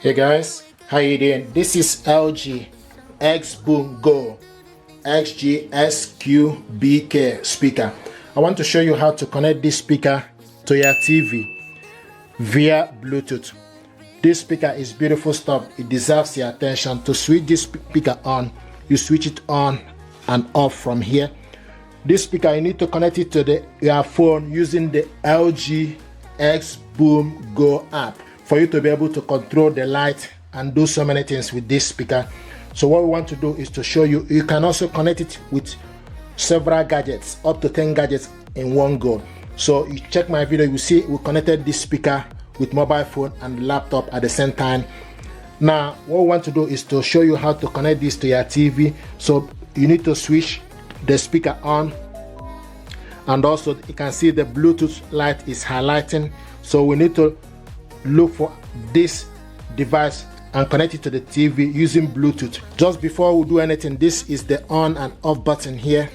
Hey guys, how you doing? This is LG XBOOM Go XG7 speaker. I want to show you how to connect this speaker to your TV via Bluetooth. This speaker is beautiful stuff. It deserves your attention. To switch this speaker on, you switch it on and off from here. This speaker, you need to connect it to your phone using the LG XBOOM Go app for you to be able to control the light and do so many things with this speaker. So what we want to do is to show you, you can also connect it with several gadgets, up to 10 gadgets in one go. So you check my video, you see we connected this speaker with mobile phone and laptop at the same time. Now what we want to do is to show you how to connect this to your TV. So you need to switch the speaker on, and also you can see the Bluetooth light is highlighting. So we need to look for this device and connect it to the TV using Bluetooth. Just before we do anything, this is the on and off button here.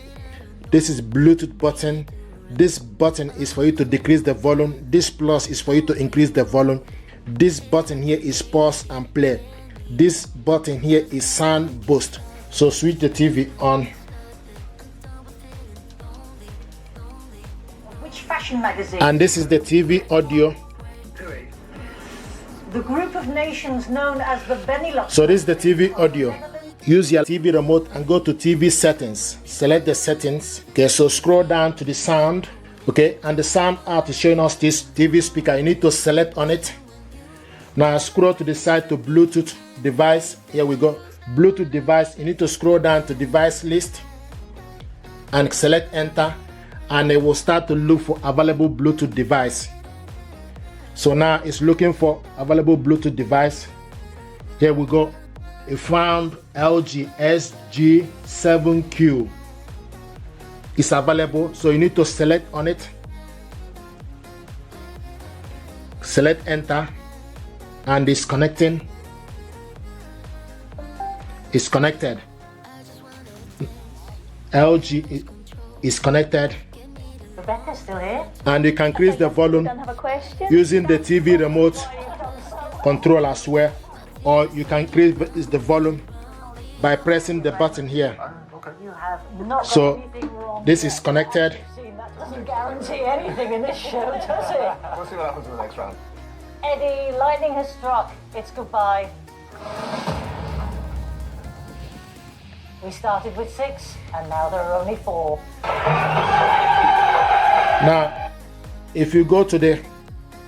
This is Bluetooth button. This button is for you to decrease the volume. This plus is for you to increase the volume. This button here is pause and play. This button here is sound boost. So switch the TV on. Which fashion magazine? And this is the TV audio. The group of nations known as the Benelux. So this is the TV audio. Use your TV remote and go to TV settings. Select the settings. Okay, so scroll down to the sound. Okay, and the sound art is showing us this TV speaker. You need to select on it. Now scroll to the side to Bluetooth device. Here we go. Bluetooth device. You need to scroll down to device list and select enter, and it will start to look for available Bluetooth device. So now it's looking for available Bluetooth device. Here we go. It found LG XG7Q. It's available, so you need to select on it. Select enter, and it's connecting. It's connected. LG is connected. Rebecca's still here. And you can increase the volume using the TV remote control as well, or you can increase the volume by pressing the button here. You have not So got anything wrong. this is connected. That doesn't guarantee anything in this show, does it? We'll see what happens in the next round. Eddie, lightning has struck. It's goodbye. We started with 6, and now there are only 4. Now if you go to the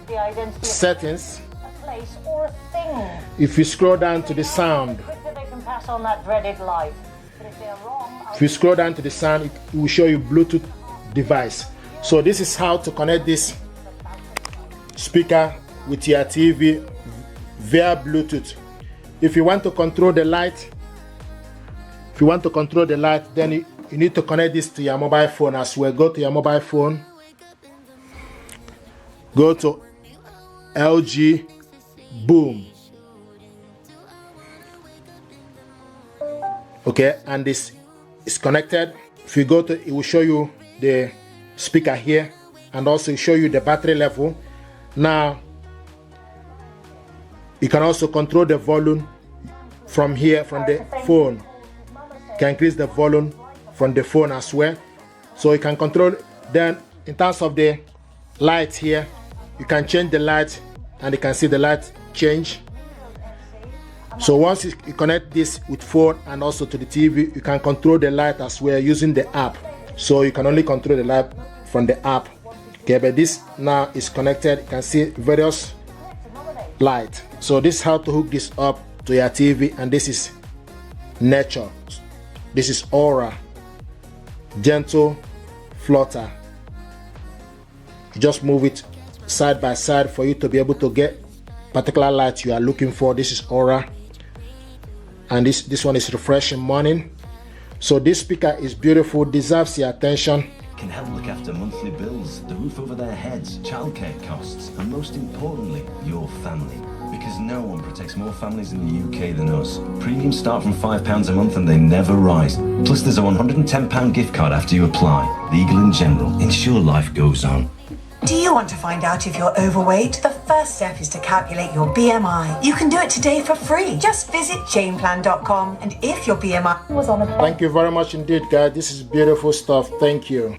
The identity settings, of a place or a thing. if you scroll down to the sound, The quicker they can pass on that dreaded light. But if they're wrong, if you scroll down to the sound, it will show you Bluetooth device. So this is how to connect this speaker with your TV via Bluetooth. If you want to control the light, then you need to connect this to your mobile phone as well. Go to your mobile phone, go to LG Boom. Okay, and this is connected. If you go to, it will show you the speaker here, and also show you the battery level. Now you can also control the volume from here, from the phone. You can increase the volume from the phone as well. So you can control. Then in terms of the light here, you can change the light, and you can see the light change. So once you connect this with phone and also to the TV, you can control the light as well using the app. So you can only control the light from the app. Okay, but this now is connected. You can see various light. So this is how to hook this up to your TV, and this is nature. This is aura, gentle flutter. You just move it side by side for you to be able to get particular light you are looking for. This is aura, and this one is refreshing morning. So this speaker is beautiful, deserves your attention. Can help look after monthly bills, the roof over their heads, childcare costs, and most importantly, your family. Because no one protects more families in the UK than us. Premiums start from £5 a month and they never rise. Plus there's a £110 gift card after you apply. Legal in general. Ensure life goes on. Do you want to find out if you're overweight? The first step is to calculate your BMI. You can do it today for free. Just visit janeplan.com, and if your BMI was on a... Thank you very much indeed, guys. This is beautiful stuff. Thank you.